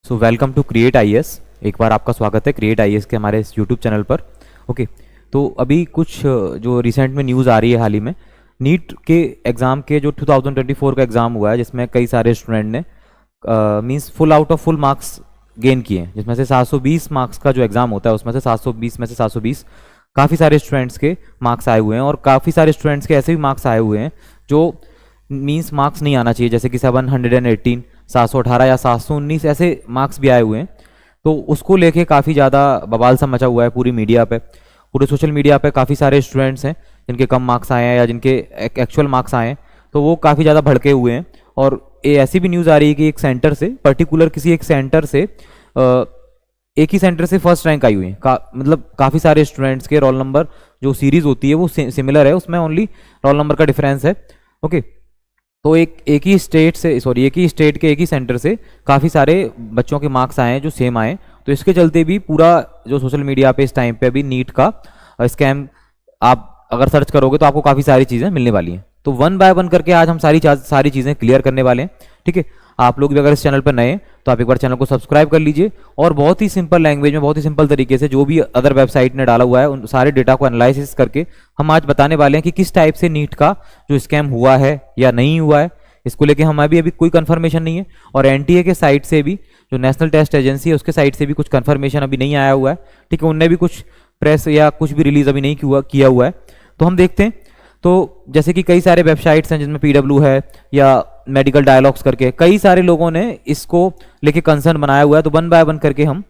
So welcome to create IAS. एक बार आपका स्वागत है क्रिएट आईएएस के हमारे इस यूट्यूब चैनल पर। ओके, तो अभी कुछ जो रिसेंट में न्यूज़ आ रही है हाल ही में, नीट के एग्ज़ाम के जो 2024 का एग्ज़ाम हुआ है, जिसमें कई सारे स्टूडेंट ने means full out of full marks gain किए हैं, जिसमें से 720 मार्क्स का जो एग्ज़ाम होता है उसमें से 720 में से 720 काफ़ी सारे स्टूडेंट्स के मार्क्स आए हुए हैं, और काफ़ी सारे स्टूडेंट्स के ऐसे भी मार्क्स आए हुए हैं जो मींस मार्क्स नहीं आना चाहिए, जैसे कि 718, 718 या 719 ऐसे मार्क्स भी आए हुए हैं। तो उसको लेके काफ़ी ज़्यादा बवाल सा मचा हुआ है पूरी मीडिया पे, पूरे सोशल मीडिया पे। काफ़ी सारे स्टूडेंट्स हैं जिनके कम मार्क्स आए हैं या जिनके एक्चुअल मार्क्स आए हैं, तो वो काफ़ी ज़्यादा भड़के हुए हैं। और ये ऐसी भी न्यूज़ आ रही है कि एक सेंटर से, पर्टिकुलर किसी एक सेंटर से, एक ही सेंटर से फर्स्ट रैंक आई हुई है। मतलब काफ़ी सारे स्टूडेंट्स के रोल नंबर जो सीरीज़ होती है वो सिमिलर है, उसमें ओनली रोल नंबर का डिफरेंस है। ओके, तो एक ही स्टेट के एक ही सेंटर से काफ़ी सारे बच्चों के मार्क्स आए हैं जो सेम आए। तो इसके चलते भी पूरा जो सोशल मीडिया पे इस टाइम पे अभी नीट का स्कैम आप अगर सर्च करोगे तो आपको काफ़ी सारी चीज़ें मिलने वाली हैं। तो वन बाय वन करके आज हम सारी चीज़ें क्लियर करने वाले हैं। ठीक है, आप लोग भी अगर इस चैनल पर नए हैं तो आप एक बार चैनल को सब्सक्राइब कर लीजिए, और बहुत ही सिंपल लैंग्वेज में, बहुत ही सिंपल तरीके से जो भी अदर वेबसाइट ने डाला हुआ है उन सारे डेटा को एनालिसिस करके हम आज बताने वाले हैं कि किस टाइप से नीट का जो स्कैम हुआ है या नहीं हुआ है। इसको लेके हम अभी कोई कंफर्मेशन नहीं है, और एनटीए के साइट से भी, जो नेशनल टेस्ट एजेंसी है उसके साइट से भी कुछ कंफर्मेशन अभी नहीं आया हुआ है। ठीक है, उनने भी कुछ प्रेस या कुछ भी रिलीज अभी नहीं किया हुआ है। तो हम देखते हैं। तो जैसे कि कई सारे वेबसाइट्स हैं जिनमें पीडब्ल्यू है या मेडिकल डायलॉग्स करके कई सारे लोगों ने इसको लेके कंसर्न बनाया हुआ है। तो वन बाय वन करके हम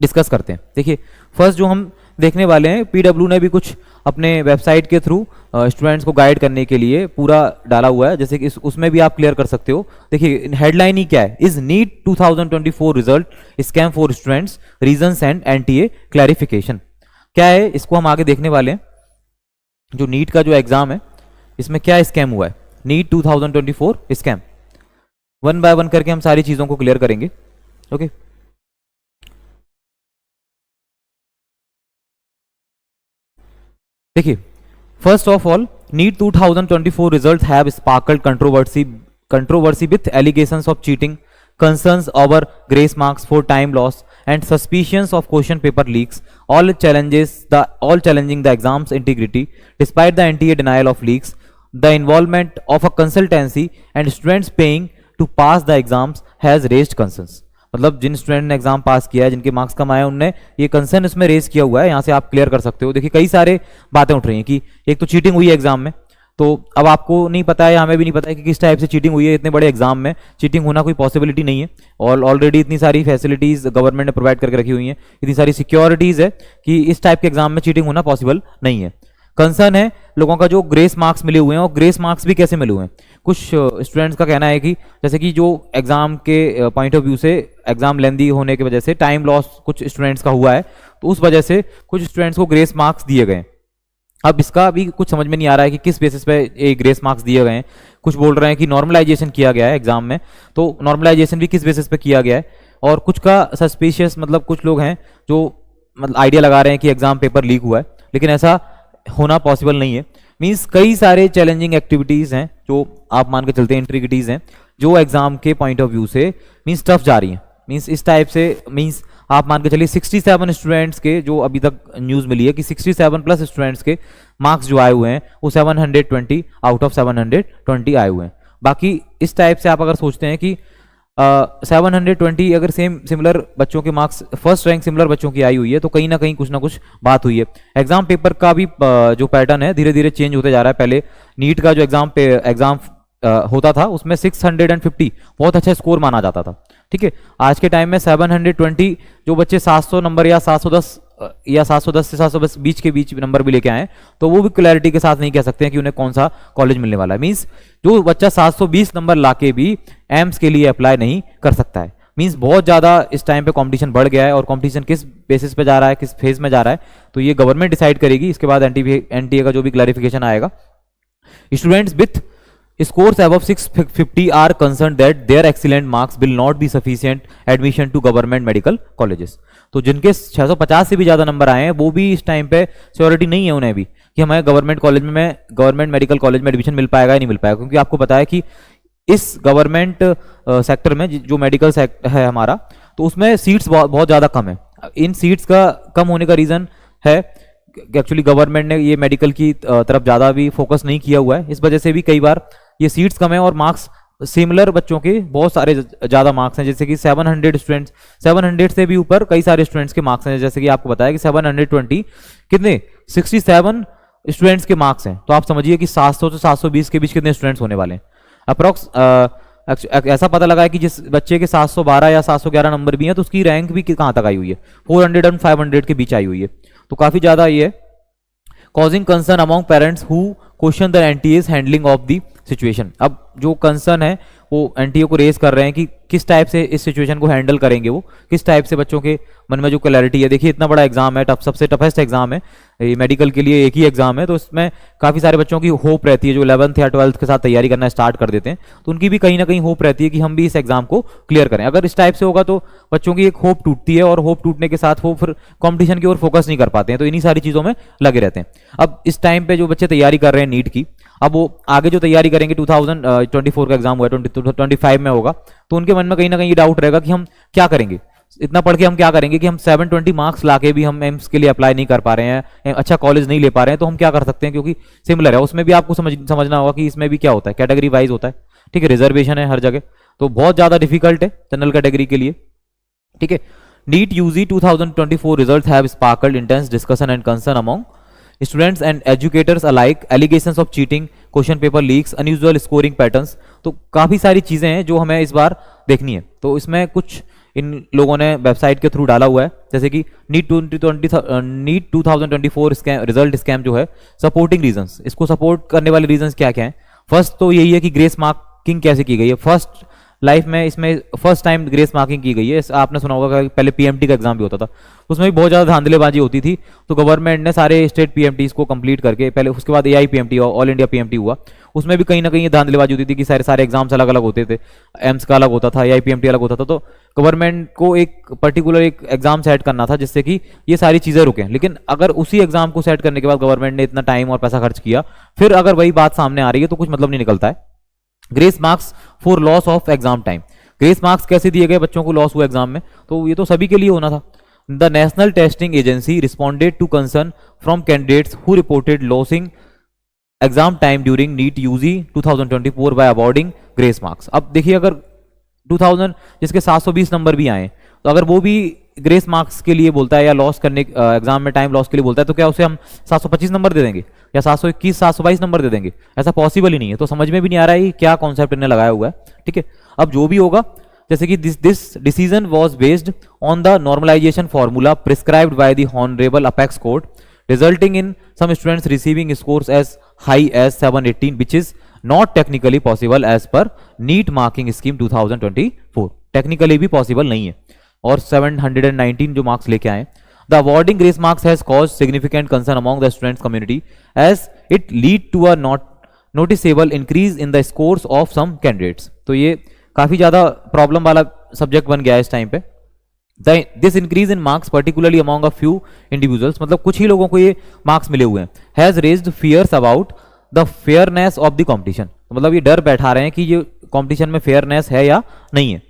डिस्कस करते हैं। देखिए, फर्स्ट जो हम देखने वाले हैं, पीडब्ल्यू ने भी कुछ अपने वेबसाइट के थ्रू स्टूडेंट्स को गाइड करने के लिए पूरा डाला हुआ है, जैसे कि उसमें भी आप क्लियर कर सकते हो। देखिए, हेडलाइन ही क्या है, is NEET 2024 result scam for students, reasons and NTA clarification. क्या है, इसको हम आगे देखने वाले हैं। जो नीट का जो एग्जाम है इसमें क्या स्कैम हुआ है, NEET 2024 scam, one by one करके हम सारी चीजों को क्लियर करेंगे। ओके, देखिए, first of all, NEET 2024 results have sparkled controversy with allegations of cheating, concerns over grace marks for time loss, and suspicions of question paper leaks, all challenging the exam's integrity. Despite the NTA denial of leaks, the involvement of a consultancy and students paying to pass the exams has raised concerns. मतलब जिन student ने exam पास किया है, जिनके marks कम आए, उनने ये concern इसमें raise किया हुआ है। यहाँ से आप क्लियर कर सकते हो। देखिए, कई सारे बातें उठ रही हैं कि एक तो चीटिंग हुई है एग्जाम में, तो अब आपको नहीं पता है, हमें भी नहीं पता है कि किस टाइप से चीटिंग हुई है। इतने बड़े एग्जाम में चीटिंग होना कोई पॉसिबिलिटी नहीं है, और ऑलरेडी इतनी सारी फैसिलिटीज गवर्नमेंट ने प्रोवाइड करके रखी हुई हैं, इतनी सारी सिक्योरिटीज है कि इस टाइप के एग्जाम में चीटिंग होना पॉसिबल नहीं है। कंसर्न है लोगों का जो ग्रेस मार्क्स मिले हुए हैं, और ग्रेस मार्क्स भी कैसे मिले हुए हैं। कुछ स्टूडेंट्स का कहना है कि जैसे कि जो एग्जाम के पॉइंट ऑफ व्यू से एग्जाम लेंदी होने की वजह से टाइम लॉस कुछ स्टूडेंट्स का हुआ है, तो उस वजह से कुछ स्टूडेंट्स को ग्रेस मार्क्स दिए गए। अब इसका अभी कुछ समझ में नहीं आ रहा है कि किस बेसिस पे ये ग्रेस मार्क्स दिए गए हैं। कुछ बोल रहे हैं कि नॉर्मलाइजेशन किया गया है एग्जाम में, तो नॉर्मलाइजेशन भी किस बेसिस पे किया गया है। और कुछ का सस्पिशियस, मतलब कुछ लोग हैं जो मतलब आइडिया लगा रहे हैं कि एग्जाम पेपर लीक हुआ है, लेकिन ऐसा होना पॉसिबल नहीं है। मीन्स कई सारे चैलेंजिंग एक्टिविटीज़ हैं जो आप मान के चलते हैं, इंट्रिगिटीज़ हैं जो एग्जाम के पॉइंट ऑफ व्यू से मीन्स टफ जा रही हैं। मीन्स इस टाइप से, मीन्स आप मान के चलिए 67 स्टूडेंट्स के, जो अभी तक न्यूज़ मिली है कि 67 प्लस स्टूडेंट्स के मार्क्स जो आए हुए हैं वो 720 आउट ऑफ 720 आए हुए हैं। बाकी इस टाइप से आप अगर सोचते हैं कि 720 अगर सिमिलर बच्चों के मार्क्स, फर्स्ट रैंक सिमिलर बच्चों की आई हुई है, तो कहीं ना कहीं कुछ ना कुछ बात हुई है। एग्जाम पेपर का भी जो पैटर्न है धीरे धीरे चेंज होते जा रहा है। पहले नीट का जो एग्जाम होता था उसमें 650 बहुत अच्छा स्कोर माना जाता था। ठीक है, आज के टाइम में 720 जो बच्चे 700 नंबर या 710 से 720 बीच के बीच नंबर भी लेके आए, तो वो भी क्लैरिटी के साथ नहीं कह सकते हैं कि उन्हें कौन सा कॉलेज मिलने वाला है। मीन्स जो बच्चा 720 नंबर लाके भी एम्स के लिए अप्लाई नहीं कर सकता है। मीन्स बहुत ज़्यादा इस टाइम पे कंपटीशन बढ़ गया है, और कंपटीशन किस बेसिस पे जा रहा है, किस फेज में जा रहा है, तो ये गवर्नमेंट डिसाइड करेगी। इसके बाद एनटीए का जो भी क्लैरिफिकेशन आएगा। Students with scores above 650 are concerned that their excellent marks will not be sufficient admission to government medical colleges. तो जिनके 650 से भी ज़्यादा नंबर आए हैं वो भी इस टाइम पे श्योरिटी नहीं है उन्हें भी कि हमें गवर्नमेंट मेडिकल कॉलेज में एडमिशन मिल पाएगा या नहीं मिल पाएगा, क्योंकि आपको पता है कि इस गवर्नमेंट सेक्टर में जो मेडिकल सेक्टर है हमारा, तो उसमें सीट्स बहुत ज़्यादा कम है। इन सीट्स का कम होने का रीज़न है कि एक्चुअली गवर्नमेंट ने ये मेडिकल की तरफ ज़्यादा भी फोकस नहीं किया हुआ है, इस वजह से भी कई बार ये सीट्स कम है और मार्क्स सिमिलर बच्चों के बहुत सारे ज़्यादा मार्क्स हैं, जैसे कि 700 स्टूडेंट्स, 700 से भी ऊपर कई सारे स्टूडेंट्स के मार्क्स हैं, जैसे कि आपको बताया कि 720 कितने 67 स्टूडेंट्स के मार्क्स हैं। तो आप समझिए कि 700 से 720 के बीच कितने स्टूडेंट्स होने वाले हैं। अप्रॉक्स ऐसा पता लगा है कि जिस बच्चे के 712 या 711 नंबर भी हैं तो उसकी रैंक भी कहाँ तक आई हुई है, 400 और 500 के बीच आई हुई है, तो काफ़ी ज़्यादा ये है। Causing concern among parents who question the NTS handling of the situation. अब जो कंसर्न है वो एनटीए को रेज कर रहे हैं कि किस टाइप से इस सिचुएशन को हैंडल करेंगे, वो किस टाइप से बच्चों के मन में जो क्लैरिटी है। देखिए इतना बड़ा एग्जाम है, सबसे टफेस्ट एग्जाम है ये, मेडिकल के लिए एक ही एग्जाम है, तो इसमें काफ़ी सारे बच्चों की होप रहती है जो 11th या 12th के साथ तैयारी करना स्टार्ट कर देते हैं, तो उनकी भी कहीं ना कहीं होप रहती है कि हम भी इस एग्जाम को क्लियर करें। अगर इस टाइप से होगा तो बच्चों की एक होप टूटती है और होप टूटने के साथ वो फिर कॉम्पिटिशन की ओर फोकस नहीं कर पाते हैं, तो इन्हीं सारी चीज़ों में लगे रहते हैं। अब इस टाइम पे जो बच्चे तैयारी कर रहे हैं नीट की, अब वो आगे जो तैयारी करेंगे 2024 का एग्जाम हुआ है, 2025 में होगा, तो उनके मन में कहीं ना कहीं ये डाउट रहेगा कि हम क्या करेंगे, इतना पढ़ के हम क्या करेंगे कि हम 720 मार्क्स लाके भी हम एम्स के लिए अप्लाई नहीं कर पा रहे हैं, अच्छा कॉलेज नहीं ले पा रहे हैं, तो हम क्या कर सकते हैं, क्योंकि सिमिलर है। उसमें भी आपको समझना होगा कि इसमें भी क्या होता है, कैटेगरी वाइज होता है, ठीक है, रिजर्वेशन है हर जगह, तो बहुत ज़्यादा डिफिकल्ट है जनरल कैटेगरी के लिए, ठीक है। NEET UG 2024 result have sparkled intense discussion and concern among students and educators alike, allegations of cheating, question paper leaks, unusual scoring patterns, तो काफ़ी सारी चीज़ें हैं जो हमें इस बार देखनी है। तो इसमें कुछ इन लोगों ने वेबसाइट के थ्रू डाला हुआ है, जैसे कि नीट 2024 रिजल्ट स्कैम जो है, सपोर्टिंग रीजंस, इसको सपोर्ट करने वाले रीजंस क्या क्या हैं। फर्स्ट तो यही है कि ग्रेस मार्किंग कैसे की गई है, फर्स्ट लाइफ में इसमें फर्स्ट टाइम ग्रेस मार्किंग की गई है। आपने सुना होगा कि पहले पीएमटी का एग्जाम भी होता था, उसमें भी बहुत ज़्यादा धांधलेबाजी होती थी, तो गवर्नमेंट ने सारे स्टेट पीएमटीज को कंप्लीट करके पहले, उसके बाद एआईपीएमटी ऑल इंडिया पीएमटी हुआ, उसमें भी कहीं ना कहीं ये धांधलेबाजी होती थी कि सारे एग्जाम्स अलग अलग होते थे, एम्स का अलग होता था, एआईपीएमटी अलग होता था, तो गवर्नमेंट को एक पर्टिकुलर एक एग्जाम सेट करना था जिससे कि ये सारी चीज़ें रुकें। लेकिन अगर उसी एग्जाम को सेट करने के बाद गवर्नमेंट ने इतना टाइम और पैसा खर्च किया, फिर अगर वही बात सामने आ रही है तो कुछ मतलब नहीं निकलता है। Grace marks for loss of exam time, grace marks कैसे दिए गए बच्चों को लॉस हुआ एग्जाम में, तो ये तो सभी के लिए होना था। The national testing agency responded to concern from candidates who reported losing exam time during NEET UG 2024 by awarding grace marks. अब देखिए अगर 2000 जिसके 720 नंबर भी आए, तो अगर वो भी ग्रेस मार्क्स के लिए बोलता है या लॉस करने एग्जाम में टाइम लॉस के लिए बोलता है, तो क्या उसे हम 725 नंबर दे देंगे या 721 722 नंबर दे देंगे? ऐसा पॉसिबल ही नहीं है। तो समझ में भी नहीं आ रहा है क्या कॉन्सेप्ट इन्हें लगाया हुआ है, ठीक है। अब जो भी होगा, जैसे कि this decision was based on the normalization formula prescribed by the honourable apex court, resulting in some students receiving scores as high as 718, which is not technically possible as per NEET marking scheme 2024। Technically भी possible नहीं है, और 719 जो marks लेके आए। The awarding grace marks has cause significant concern among the students community as it lead to a noticeable increase in the scores of some candidates. तो ये काफी ज्यादा प्रॉब्लम वाला सब्जेक्ट बन गया है इस टाइम पे। This increase in marks particularly among a few individuals, मतलब कुछ ही लोगों को ये मार्क्स मिले हुए हैं, has raised fears about the fairness of the competition, मतलब ये डर बैठा रहे हैं कि ये कॉम्पिटिशन में फेयरनेस है या नहीं है।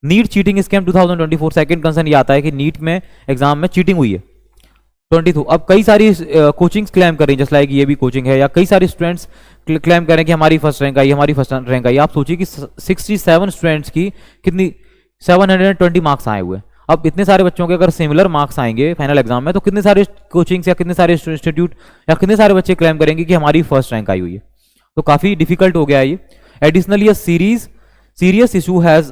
NEET cheating scam 2024, second concern ये आता है कि नीट में एग्जाम में चीटिंग हुई है 22। अब कई सारी कोचिंग्स क्लेम कर रही है, जस्ट लाइक ये भी कोचिंग है, या कई सारे स्टूडेंट्स क्लेम कर रहे हैं कि हमारी फर्स्ट रैंक आई, हमारी फर्स्ट रैंक आई। आप सोचिए कि 67 स्टूडेंट्स की कितनी 720 मार्क्स आए हुए हैं। अब इतने सारे बच्चों के अगर सिमिलर मार्क्स आएंगे फाइनल एग्जाम में, तो कितने सारे कोचिंग्स या कितने सारे इंस्टीट्यूट या कितने सारे बच्चे क्लेम करेंगे कि हमारी फर्स्ट रैंक आई हुई है। तो काफी डिफिकल्ट हो गया है ये। Additionally a serious issue has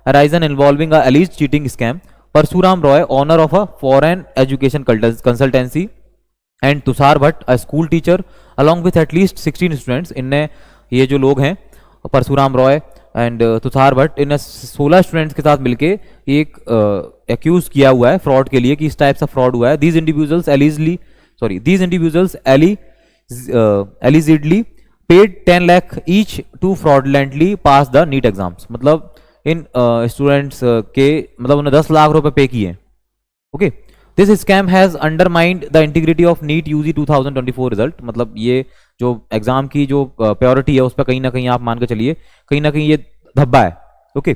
arisen involving a alleged cheating scam. Parsuram Roy, owner of a foreign education consultancy, and Tushar Bhatt, a school teacher, along with at least 16 students, इनने ये जो लोग हैं Parshuram Roy and Tushar Bhatt, इन 16 students के साथ मिलके एक एक्यूज किया हुआ है फ्रॉड के लिए कि इस टाइप से फ्रॉड हुआ है। These individuals allegedly paid 10 lakh each to fraudulently pass the NEET exams। मतलब इन स्टूडेंट्स के मतलब उन्हें 10 लाख रुपए पे किए, okay. This scam has undermined the integrity of NEET UG 2024 result, मतलब ये जो एग्जाम की जो प्योरिटी है उस पर कहीं ना कहीं आप मान के चलिए कहीं ना कहीं ये धब्बा है. Okay,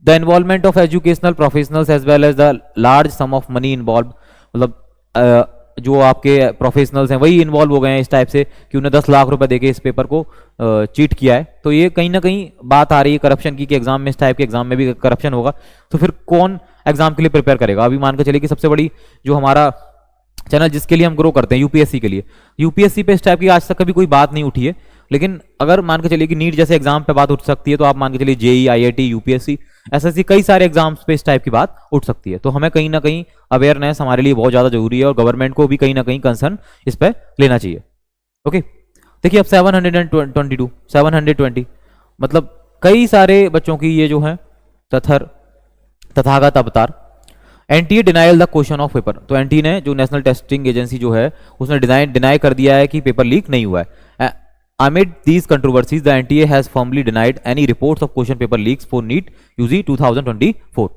the involvement of educational professionals as well as the large sum of money involve, मतलब जो आपके प्रोफेशनल्स हैं वही इन्वॉल्व हो गए हैं इस टाइप से कि उन्हें 10 लाख रुपए देके इस पेपर को चीट किया है. तो ये कहीं ना कहीं बात आ रही है करप्शन की कि एग्जाम में इस टाइप के एग्जाम में भी करप्शन होगा तो फिर कौन एग्जाम के लिए प्रिपेयर करेगा. अभी मान के चलिए कि सबसे बड़ी जो हमारा चैनल जिसके लिए हम ग्रो करते हैं यूपीएससी के लिए, यूपीएससी पे इस टाइप की आज तक कभी कोई बात नहीं उठी है, लेकिन अगर मान के चलिए कि नीट जैसे एग्जाम पे बात उठ सकती है तो आप मान के चलिए जेई, आईआईटी, यूपीएससी, एसएससी, कई सारे एग्जाम्स पे इस टाइप की बात उठ सकती है. तो हमें कहीं ना कहीं अवेयरनेस हमारे लिए बहुत ज्यादा जरूरी है और गवर्नमेंट को भी कहीं ना कहीं कंसर्न इस पर लेना चाहिए. ओके, देखिए अब 720 मतलब कई सारे बच्चों की ये जो है तथागत अवतार. NTA denial the question of paper, तो एनटीए ने जो नेशनल टेस्टिंग एजेंसी जो है उसने डिनाई कर दिया है कि पेपर लीक नहीं हुआ है. Amid these controversies, the NTA has firmly denied any reports of question paper leaks for NEET UG 2024.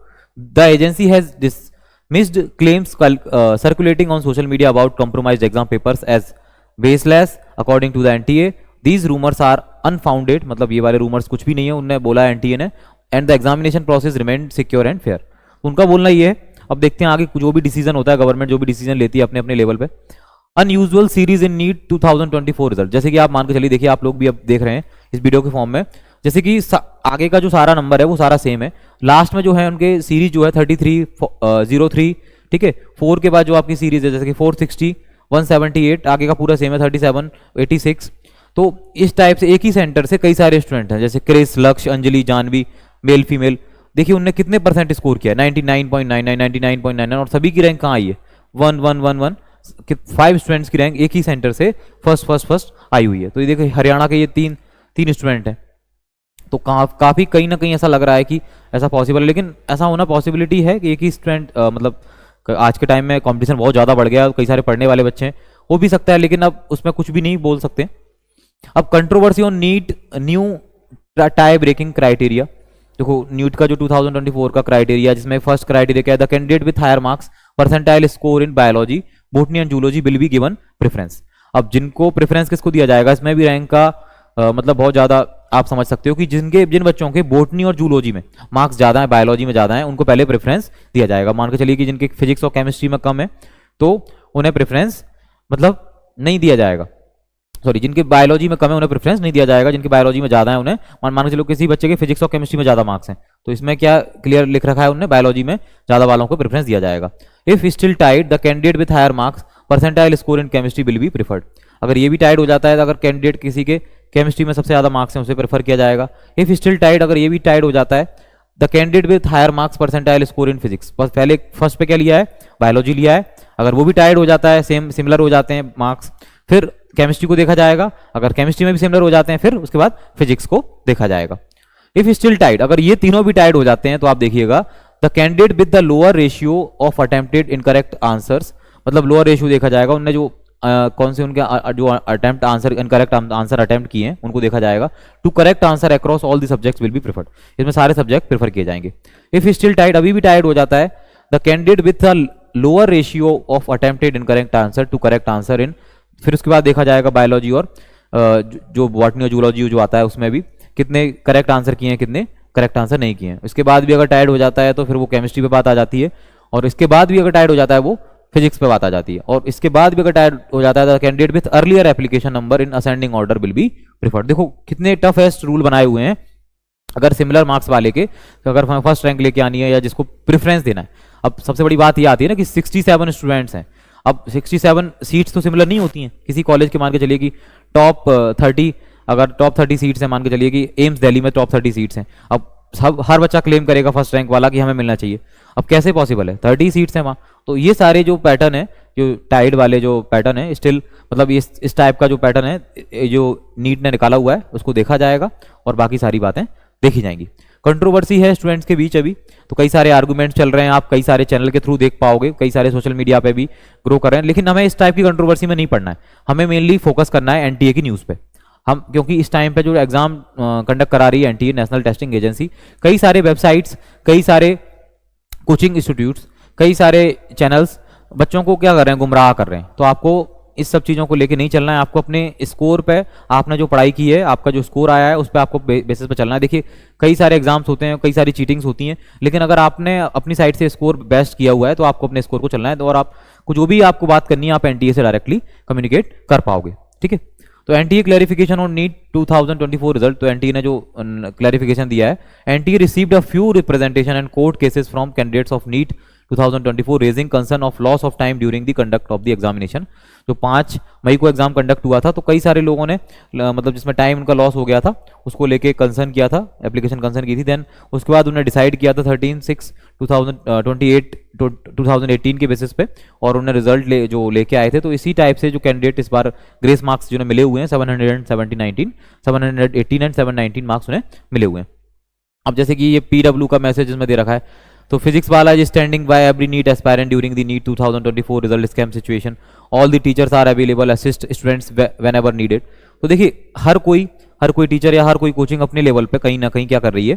The agency has dismissed claims circulating on social media about compromised exam papers as baseless. According to the NTA, these rumors are unfounded. मतलब ये वाले rumors कुछ भी नहीं है, उन्होंने बोला NTA ने. And the examination process remained secure and fair. उनका बोलना ये है. अब देखते हैं आगे जो भी डिसीजन होता है, गवर्नमेंट जो भी डिसीजन लेती है अपने अपने लेवल पे. Unusual series in NEET 2024 result, जैसे कि आप मान के चलिए, देखिए आप लोग भी अब देख रहे हैं इस वीडियो के फॉर्म में, जैसे कि आगे का जो सारा नंबर है वो सारा सेम है, लास्ट में जो है उनके सीरीज जो है 3303, ठीक है. 4 के बाद जो आपकी सीरीज है जैसे कि 460, 178, आगे का पूरा सेम है 37, 86. तो इस टाइप से एक ही सेंटर से कई सारे स्टूडेंट हैं जैसे क्रिस, लक्ष्य, अंजलि, जानवी, मेल फीमेल. देखिए उनने कितने परसेंट स्कोर किया, 99.99, 99.99, और सभी की रैंक कहाँ आई है 1111. 5 स्टूडेंट्स की रैंक एक ही सेंटर से फर्स्ट आई हुई है. तो ये देखिए हरियाणा के ये तीन स्टूडेंट हैं. तो काफी कहीं ना कहीं ऐसा लग रहा है कि ऐसा पॉसिबल है, लेकिन ऐसा होना पॉसिबिलिटी है कि एक ही स्टूडेंट, मतलब आज के टाइम में कंपटीशन बहुत ज्यादा बढ़ गया, कई सारे पढ़ने वाले बच्चे हैं, हो भी सकता है, लेकिन अब उसमें कुछ भी नहीं बोल सकते. अब controversy on NEET new tie breaking criteria. देखो नीट का जो 2024 का क्राइटेरिया, जिसमें फर्स्ट क्राइटेरिया क्या है, the candidate with higher marks percentile score in biology, botany and zoology will be given preference. अब जिनको प्रेफरेंस किसको दिया जाएगा, इसमें भी रैंक का मतलब बहुत ज्यादा आप समझ सकते हो कि जिन बच्चों के बोटनी और जूलॉजी में मार्क्स ज्यादा है, बायोलॉजी में ज्यादा है, उनको पहले प्रेफरेंस दिया जाएगा. मान के चलिए कि जिनके फिजिक्स और केमिस्ट्री में कम है तो उन्हें प्रेफरेंस मतलब नहीं दिया जाएगा. सॉरी, जिनके बायोलॉजी में कम है उन्हें प्रेफरेंस नहीं दिया जाएगा, जिनकी बायोलॉजी में ज्यादा है उन्हें, मान के चलो किसी बच्चे के फिजिक्स और केमिस्ट्री में ज्यादा मार्क्स हैं तो इसमें क्या क्लियर लिख रखा है, उन्हें बायोलॉजी में ज्यादा वालों को प्रेफरेंस दिया जाएगा. If still tied the candidate with higher marks percentile score in chemistry will be preferred. अगर ये भी टाइड हो जाता है तो अगर कैंडिडेट किसी के केमिस्ट्री में सबसे ज्यादा मार्क्स हैं उसे प्रेफर किया जाएगा. इफ स्टिल टाइड, अगर ये भी टाइड हो जाता है, the candidate with higher marks percentile score in physics, पहले फर्स्ट पे क्या लिया है, बायोलॉजी लिया है, अगर वो भी टाइड हो जाता है, सिमिलर हो जाते हैं मार्क्स, फिर केमिस्ट्री को देखा जाएगा, अगर केमिस्ट्री में भी सिमिलर हो जाते हैं फिर उसके बाद फिजिक्स को देखा जाएगा. इफ स्टिल टाइड, अगर ये तीनों भी टाइड हो जाते हैं तो आप देखिएगा the candidate with the lower ratio of attempted incorrect answers, मतलब लोअर रेशियो देखा जाएगा, उनने जो कौन से उनके जो attempt answer incorrect answer attempt किए हैं उनको देखा जाएगा. To correct answer across all the subjects will be preferred, इसमें सारे सब्जेक्ट प्रेफर किए जाएंगे. इफ स्टिल टाइड, अभी भी टाइड हो जाता है, the candidate with the lower ratio of attempted incorrect answer to correct answer in, फिर उसके बाद देखा जाएगा बायोलॉजी और जो बॉटनी और जूलॉजी जो आता है उसमें भी कितने करेक्ट आंसर किए हैं, कितने करेक्ट आंसर नहीं किए हैं. इसके बाद भी अगर टाइड हो जाता है तो फिर वो केमिस्ट्री पे बात आ जाती है, और इसके बाद भी अगर टाइड हो जाता है वो फिजिक्स पे बात आ जाती है, और इसके बाद भी अगर टाइड हो जाता है candidate with earlier application number in ascending order will be preferred. देखो कितने टफेस्ट रूल बनाए हुए हैं. अगर सिमिलर मार्क्स वाले के अगर फर्स्ट रैंक लेके आनी है या जिसको प्रेफरेंस देना है, अब सबसे बड़ी बात ये आती है ना कि 67 स्टूडेंट्स हैं. अब 67 सीट्स तो सिमिलर नहीं होती हैं किसी कॉलेज के. मान के चलिए कि टॉप 30, अगर टॉप 30 सीट्स हैं, मान के चलिए कि एम्स दिल्ली में टॉप 30 सीट्स हैं, अब हर बच्चा क्लेम करेगा फर्स्ट रैंक वाला कि हमें मिलना चाहिए. अब कैसे पॉसिबल है, 30 सीट्स हैं वहाँ. तो ये सारे जो पैटर्न है, जो टाइड वाले जो पैटर्न है, स्टिल मतलब इस टाइप का जो पैटर्न है जो नीट ने निकाला हुआ है उसको देखा जाएगा और बाकी सारी बातें देखी जाएंगी. कंट्रोवर्सी है स्टूडेंट्स के बीच अभी, तो कई सारे आर्गुमेंट्स चल रहे हैं, आप कई सारे चैनल के थ्रू देख पाओगे, कई सारे सोशल मीडिया पे भी ग्रो कर रहे हैं, लेकिन हमें इस टाइप की कंट्रोवर्सी में नहीं पढ़ना है. हमें मेनली फोकस करना है एनटीए की न्यूज़ पे. हम क्योंकि इस टाइम पे जो एग्जाम कंडक्ट करा रही है एनटीए, नेशनल टेस्टिंग एजेंसी, कई सारे वेबसाइट्स, कई सारे कोचिंग इंस्टीट्यूट्स, कई सारे चैनल्स बच्चों को क्या कर रहे हैं, गुमराह कर रहे हैं। तो आपको इस सब चीज़ों को लेके नहीं चलना है, आपको अपने स्कोर पे, आपने जो पढ़ाई की है, आपका जो स्कोर आया है, उस पर आपको बेसिस पे चलना है। देखिए कई सारे एग्जाम्स होते हैं, कई सारी चीटिंग्स होती हैं, लेकिन अगर आपने अपनी साइड से स्कोर बेस्ट किया हुआ है तो आपको अपने स्कोर को चलना है, और आपको जो भी आपको बात करनी है आप एनटीए से डायरेक्टली कम्युनिकेट कर पाओगे। ठीक है, तो NTA clarification on NEET 2024 result, तो एनटीए ने जो क्लैरिफिकेशन दिया है, NTA received a few representation and court cases from candidates of NEET 2024 raising concern of loss of time during the conduct of the examination. जो 5 मई को exam conduct हुआ था, तो कई सारे लोगों ने मतलब जिसमें टाइम उनका लॉस हो गया था, उसको लेके कंसर्न किया था, एप्लीकेशन कंसर्न की थी। देन उसके बाद उन्होंने डिसाइड किया था 13/6/2018 के बेसिस पे, और उन्हें रिजल्ट जो लेके आए थे। तो इसी टाइप से जो कैंडिडेट इस बार ग्रेस मार्क्स जिन्हें मिले हुए हैं 718 एंड 719 मार्क्स उन्हें मिले हुए हैं। अब जैसे कि ये पीडब्ल्यू का मैसेज इसमें दे रखा है, तो फिजिक्स वाला is standing by every NEET aspirant during the NEET 2024 result scam situation, all the teachers are available, assist students whenever needed. तो देखिए हर कोई टीचर या हर कोई कोचिंग अपने लेवल पे कहीं ना कहीं क्या कर रही है,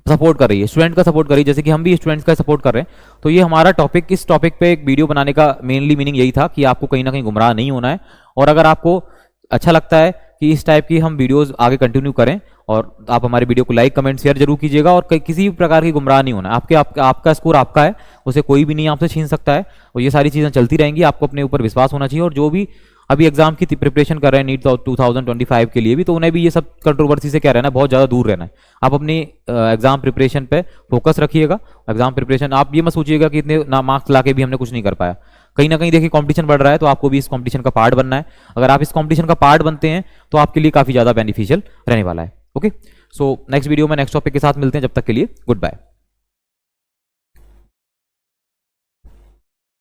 सपोर्ट कर रही है, स्टूडेंट का सपोर्ट कर रही है, जैसे कि हम भी स्टूडेंट्स का सपोर्ट कर रहे हैं। तो ये हमारा टॉपिक, इस टॉपिक पे एक वीडियो बनाने का मेनली मीनिंग यही था कि आपको कहीं ना कहीं गुमराह नहीं होना है, और अगर आपको अच्छा लगता है कि इस टाइप की हम वीडियोस आगे कंटिन्यू करें, और आप हमारे वीडियो को लाइक कमेंट शेयर जरूर कीजिएगा, और किसी भी प्रकार की गुमराह नहीं होना। आपका स्कोर आपका है, उसे कोई भी नहीं आपसे छीन सकता है, और ये सारी चीज़ें चलती रहेंगी। आपको अपने ऊपर विश्वास होना चाहिए, और जो भी अभी एग्जाम की प्रिपरेशन कर रहे हैं नीट 2025 के लिए भी, तो उन्हें भी ये सब कंट्रोवर्सी से क्या रहना है, बहुत ज़्यादा दूर रहना है। आप अपनी एग्जाम प्रिपरेशन पे फोकस रखिएगा। एग्जाम प्रिपरेशन, आप ये मत सोचिएगा कि इतने ना मार्क्स ला के भी हमने कुछ नहीं कर पाया। कहीं ना कहीं देखिए कंपटीशन बढ़ रहा है, तो आपको भी इस कंपटीशन का पार्ट बनना है। अगर आप इस कंपटीशन का पार्ट बनते हैं तो आपके लिए काफ़ी ज़्यादा बेनिफिशियल रहने वाला है। ओके, सो नेक्स्ट वीडियो में नेक्स्ट टॉपिक के साथ मिलते हैं, जब तक के लिए गुड बाय।